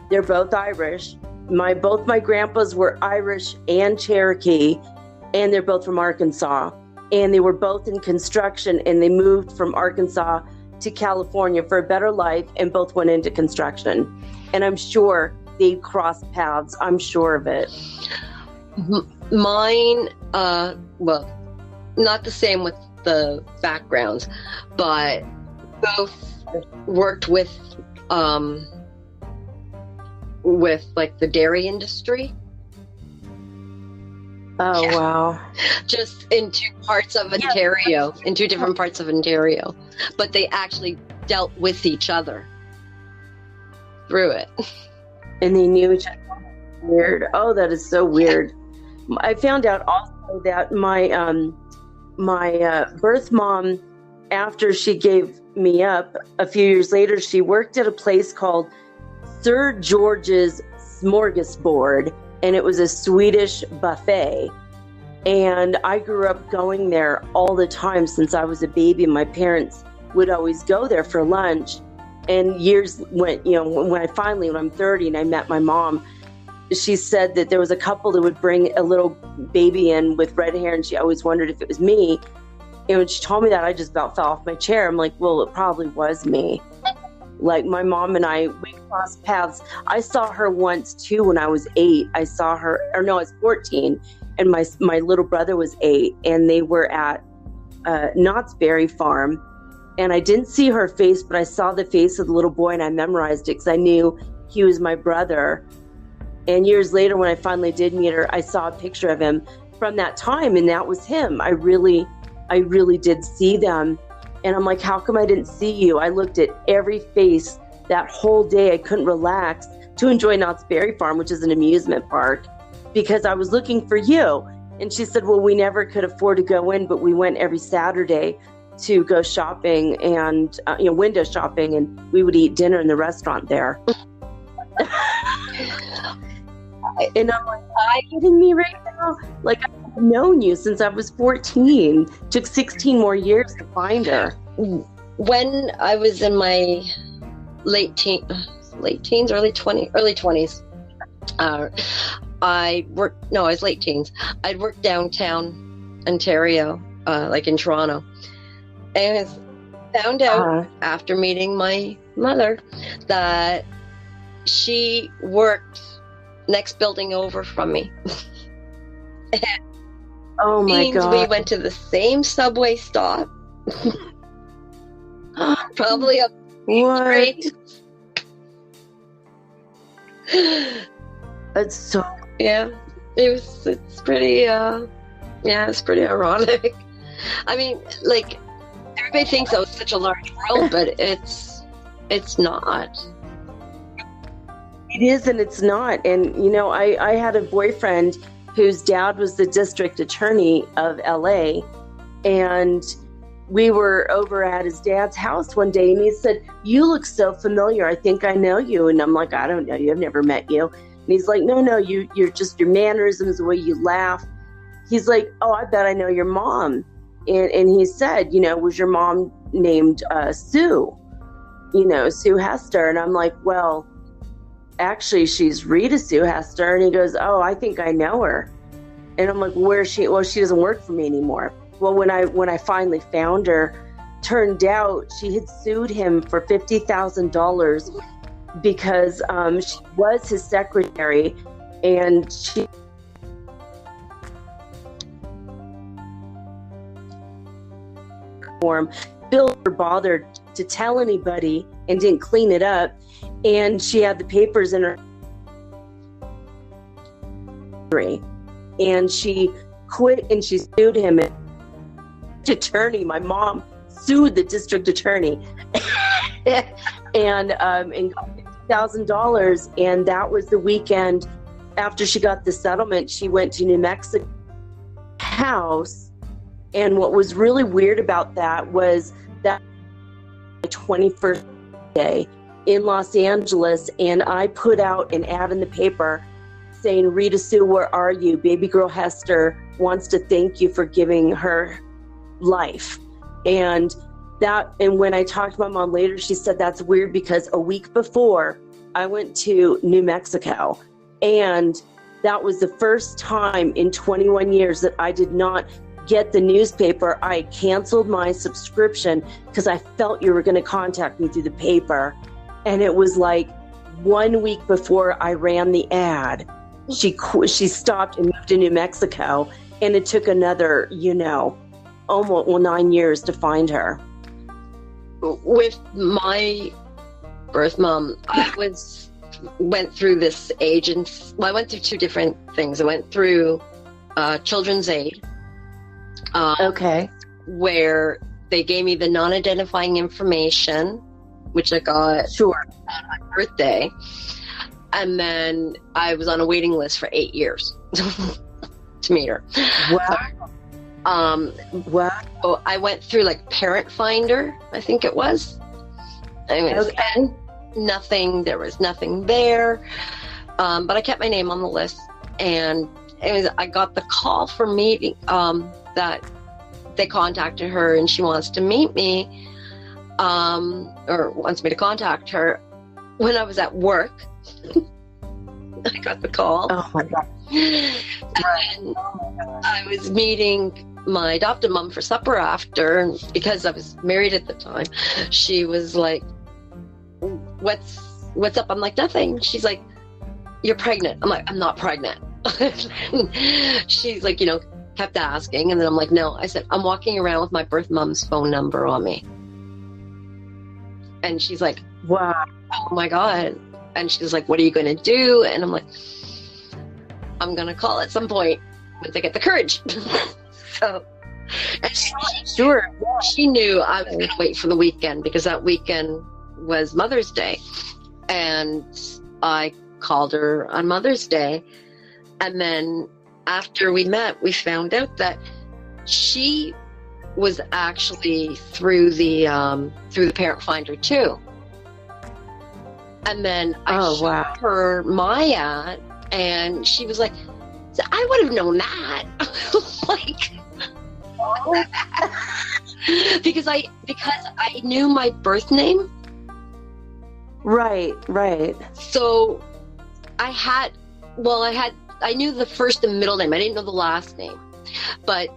They're both Irish. Both my grandpas were Irish and Cherokee, and they're both from Arkansas. And they were both in construction, and they moved from Arkansas to California for a better life, and both went into construction. And I'm sure they crossed paths. I'm sure of it. Mine, well, not the same with the backgrounds, but both worked with like the dairy industry. Oh, yeah. Wow. Just in two parts of Ontario, in two different parts of Ontario. But they actually dealt with each other through it. And they knew each other. Weird. Oh, that is so weird. I found out also that my birth mom, after she gave me up a few years later, she worked at a place called Sir George's Smorgasbord, and it was a Swedish buffet. And I grew up going there all the time since I was a baby. My parents would always go there for lunch. And years went, when I'm 30 and I met my mom, she said that there was a couple that would bring a little baby in with red hair, and she always wondered if it was me. And when she told me that, I just about fell off my chair. I'm like, well, it probably was me. Like, my mom and we crossed paths. I saw her once too when I was 8. I was 14, and my little brother was 8, and they were at Knott's Berry Farm. And I didn't see her face, but I saw the face of the little boy, and I memorized it because I knew he was my brother. And years later, when I finally did meet her, I saw a picture of him from that time, and that was him. I really did see them. And I'm like, how come I didn't see you? I looked at every face that whole day. I couldn't relax to enjoy Knott's Berry Farm, which is an amusement park, because I was looking for you. And she said, well, we never could afford to go in, but we went every Saturday to go shopping and, window shopping, and we would eat dinner in the restaurant there. And I'm like, are you kidding me right now? Like, I've known you since I was 14. Took 16 more years to find her. When I was in my late teens, early 20s, I was late teens. I'd worked downtown Ontario, like in Toronto. And I found out after meeting my mother that she worked next building over from me. Oh my God. We went to the same subway stop. Probably up what? That's so... Yeah. It's pretty, it's pretty ironic. I mean, like, everybody thinks that was such a large world, but it's not. It is, and it's not. And, I had a boyfriend whose dad was the district attorney of LA, and we were over at his dad's house one day, and he said, you look so familiar. I think I know you. And I'm like, I don't know you. I've never met you. And he's like, no, you're just your mannerisms, the way you laugh. He's like, oh, I bet I know your mom. and he said, was your mom named Sue? Sue Hester. And I'm like, well, actually, she's Rita Sue Hester. And he goes, oh, I think I know her. And I'm like, where is she? Well, she doesn't work for me anymore. Well, when I finally found her, turned out she had sued him for $50,000 because she was his secretary, and she Bill never bothered to tell anybody and didn't clean it up, and she had the papers in her, and she quit and she sued him. Attorney, my mom sued the district attorney and got $50,000, and that was the weekend after she got the settlement. She went to New Mexico house, and what was really weird about that was that my 21st day in Los Angeles, and I put out an ad in the paper saying, Rita Sue, where are you? Baby girl Hester wants to thank you for giving her life. And when I talked to my mom later, she said that's weird because a week before I went to New Mexico, and that was the first time in 21 years that I did not get the newspaper. I canceled my subscription because I felt you were going to contact me through the paper. And it was like 1 week before I ran the ad, she stopped and moved to New Mexico, and it took another, almost 9 years to find her. With my birth mom, I went through this agent. Well, I went through two different things. I went through Children's Aid. Okay. Where they gave me the non-identifying information, which I got on my birthday. And then I was on a waiting list for 8 years to meet her. Wow. So I went through like Parent Finder, I think it was. Anyways, okay. And there was nothing there. But I kept my name on the list. And anyways, I got the call for meeting, that they contacted her and she wants to meet me, or wants me to contact her when I was at work. I got the call. Oh my God. And I was meeting my adopted mom for supper after, and because I was married at the time, she was like, what's up? I'm like, nothing. She's like, you're pregnant. I'm like, I'm not pregnant. She's like, kept asking, and then I'm like, no. I said, I'm walking around with my birth mom's phone number on me. And she's like, wow. Oh my God. And she's like, what are you going to do? And I'm like, I'm going to call at some point once I get the courage. So, and she knew I was going to wait for the weekend, because that weekend was Mother's Day. And I called her on Mother's Day. And then after we met, we found out that she was actually through the Parent Finder too. And then I showed her my ad, and she was like, I would have known that. Like, because I knew my birth name. Right. So I knew the first and middle name. I didn't know the last name. But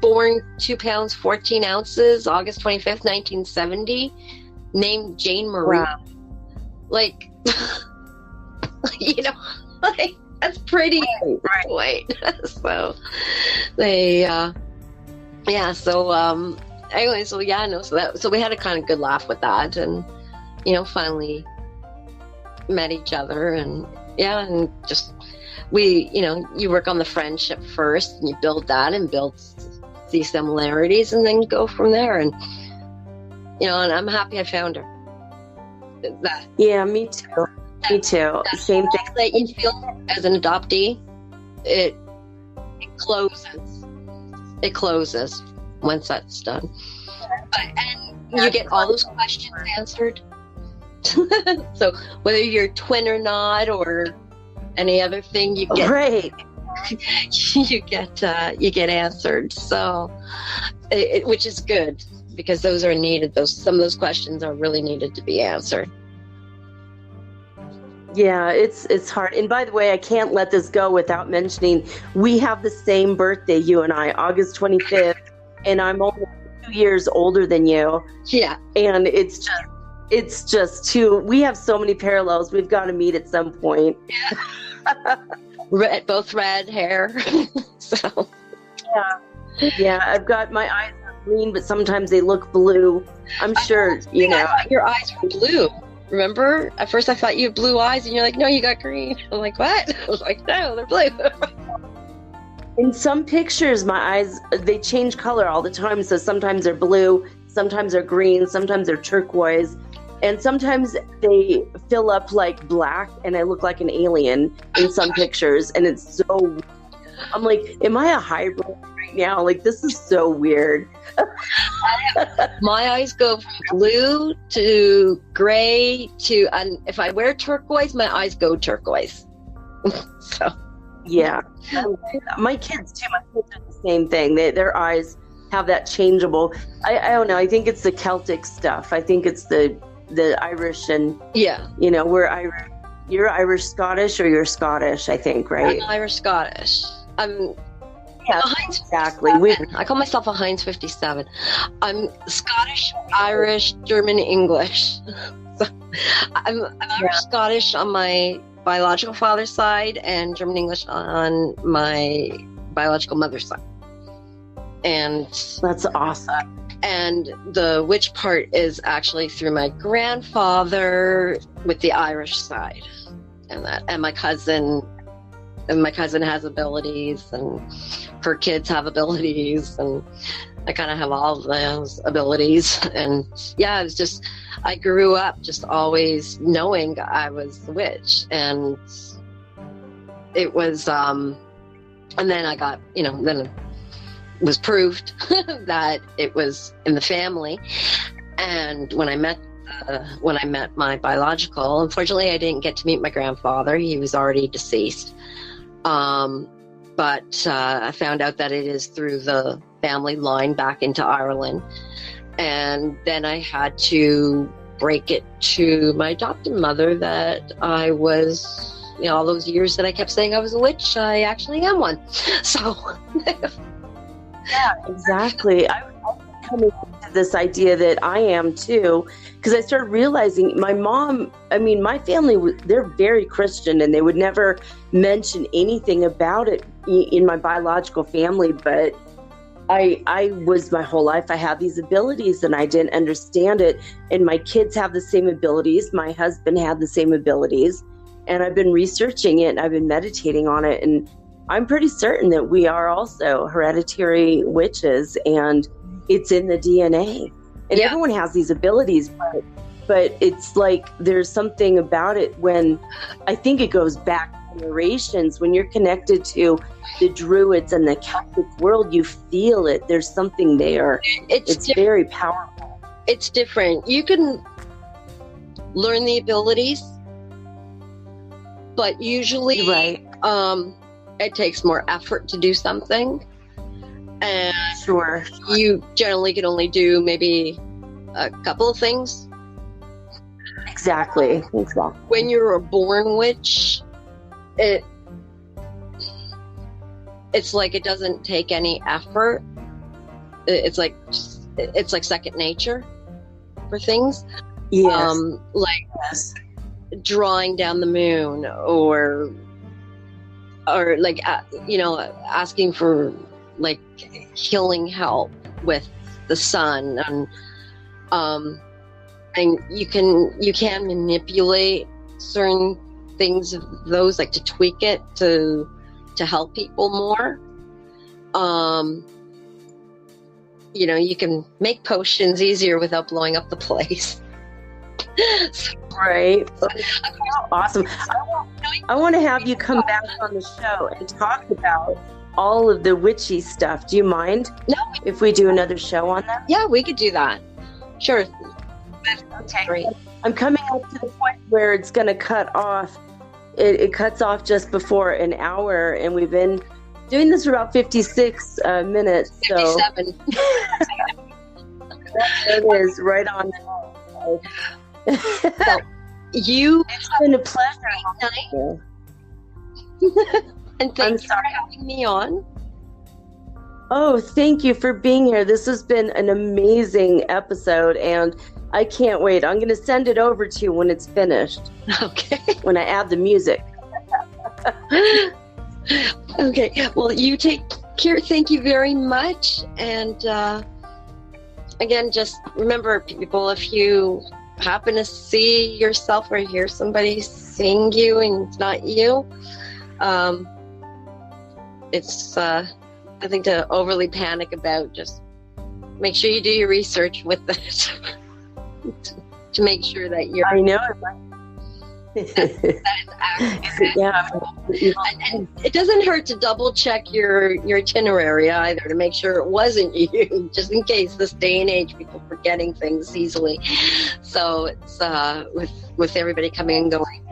born 2 pounds, 14 ounces, August 25th, 1970, named Jane Marie. Wow. Like, like, that's pretty right. So they, anyway, so we had a kind of good laugh with that, and, finally met each other, and just, you work on the friendship first, and you build that and build the similarities, and then go from there, and, and I'm happy I found her. Yeah, me too. Me too. Same thing. That you feel as an adoptee, it closes. It closes once that's done. And you get all those questions answered. So whether you're twin or not, or any other thing, you get you get answered. So, which is good because those are needed. Some of those questions are really needed to be answered. Yeah, it's hard. And by the way, I can't let this go without mentioning we have the same birthday, you and I, August 25th, and I'm only 2 years older than you. Yeah. And it's just too, we have so many parallels. We've got to meet at some point. Yeah. Both red hair. So. Yeah, I've got my eyes are green, but sometimes they look blue. I'm sure, you know. I thought your eyes were blue. Remember? At first I thought you had blue eyes, and you're like, no, you got green. I'm like, what? I was like, no, they're blue. In some pictures, my eyes, they change color all the time. So sometimes they're blue, sometimes they're green, sometimes they're turquoise. And sometimes they fill up like black, and I look like an alien in some pictures. And it's so weird. I'm like, am I a hybrid right now? Like, this is so weird. My eyes go from blue to gray to, and if I wear turquoise, my eyes go turquoise. So, yeah. My kids too. My kids are the same thing. Their eyes have that changeable. I don't know. I think it's the Celtic stuff. I think it's the Irish, and yeah, you know, we're Irish. You're Irish Scottish, or you're Scottish, I think, right? I'm Irish Scottish. Yeah, exactly. I call myself a Heinz 57. I'm Scottish, Irish, German, English. So I'm Irish Scottish on my biological father's side, and German English on my biological mother's side. And that's awesome. And the witch part is actually through my grandfather with the Irish side, and my cousin. And my cousin has abilities, and her kids have abilities, and I kind of have all of those abilities. And yeah, it was just, I grew up just always knowing I was the witch. And it was, and then I got, then it was proved that it was in the family. And when I met my biological, unfortunately, I didn't get to meet my grandfather. He was already deceased. But I found out that it is through the family line back into Ireland. And then I had to break it to my adopted mother that I was, all those years that I kept saying I was a witch, I actually am one. So. Yeah, exactly. I'm coming to this idea that I am too, because I started realizing my family, they're very Christian, and they would never mention anything about it in my biological family. But I was, my whole life, I had these abilities and I didn't understand it. And my kids have the same abilities. My husband had the same abilities. And I've been researching it, and I've been meditating on it. And I'm pretty certain that we are also hereditary witches, and it's in the DNA. And everyone has these abilities, but it's like there's something about it when I think it goes back generations. When you're connected to the Druids and the Celtic world, you feel it. There's something there. It's very powerful. It's different. You can learn the abilities, but usually it takes more effort to do something. And sure, you generally can only do maybe a couple of things. Exactly. When you're a born witch, it's like it doesn't take any effort. It's like second nature for things. Yes. Drawing down the moon, or like asking for like healing help with the sun, and you can manipulate certain things of those, like to tweak it to help people more. You can make potions easier without blowing up the place. Right. Awesome. I want to have you come back on the show and talk about all of the witchy stuff. Do you mind if we do another show on that? Yeah, we could do that. Sure. Okay. Great. I'm coming up to the point where it's going to cut off. It cuts off just before an hour, and we've been doing this for about 56 minutes. 57. So it is right on. So you It's been a pleasure. and thanks for having me on. Oh, thank you for being here. This has been an amazing episode, and I can't wait. I'm going to send it over to you when it's finished. Okay. When I add the music. Okay. Well, you take care. Thank you very much. And again, just remember, people, if you happen to see yourself or hear somebody sing you and it's not you, it's nothing to overly panic about. Just make sure you do your research with it to make sure that you're. I know. that is accurate. Yeah. And it doesn't hurt to double check your itinerary either to make sure it wasn't you, just in case this day and age people forgetting things easily. So it's with everybody coming and going.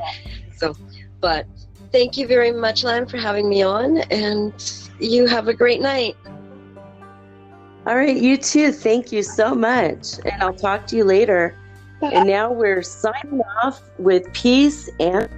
So, but thank you very much, Lan, for having me on, and you have a great night. All right, you too. Thank you so much. And I'll talk to you later. And now we're signing off with peace and...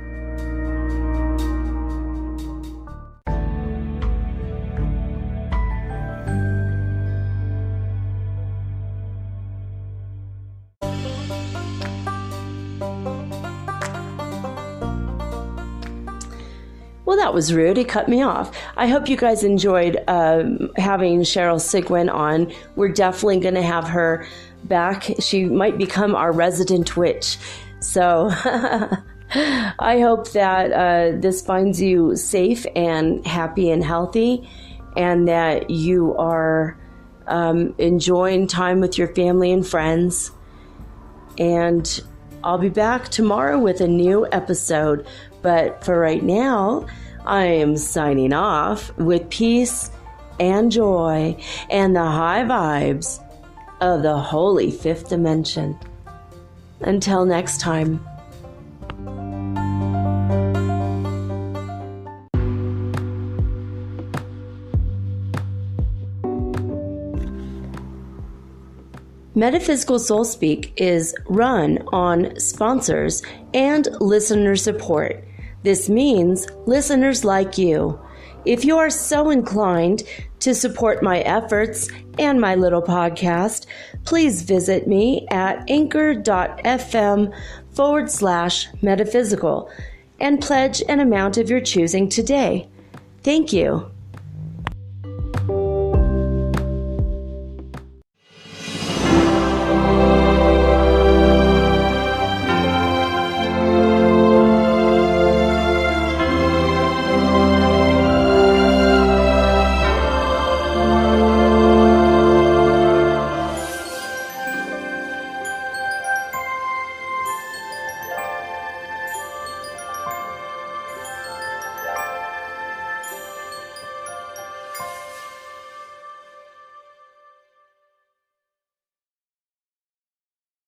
Well, that was rude. He cut me off. I hope you guys enjoyed having Cheryl Sigwin on. We're definitely going to have her back. She might become our resident witch. So I hope that this finds you safe and happy and healthy, and that you are enjoying time with your family and friends. And I'll be back tomorrow with a new episode. But for right now, I am signing off with peace and joy and the high vibes of the holy fifth dimension. Until next time. Metaphysical Soul Speak is run on sponsors and listener support. This means listeners like you. If you are so inclined to support my efforts and my little podcast, please visit me at anchor.fm/metaphysical and pledge an amount of your choosing today. Thank you.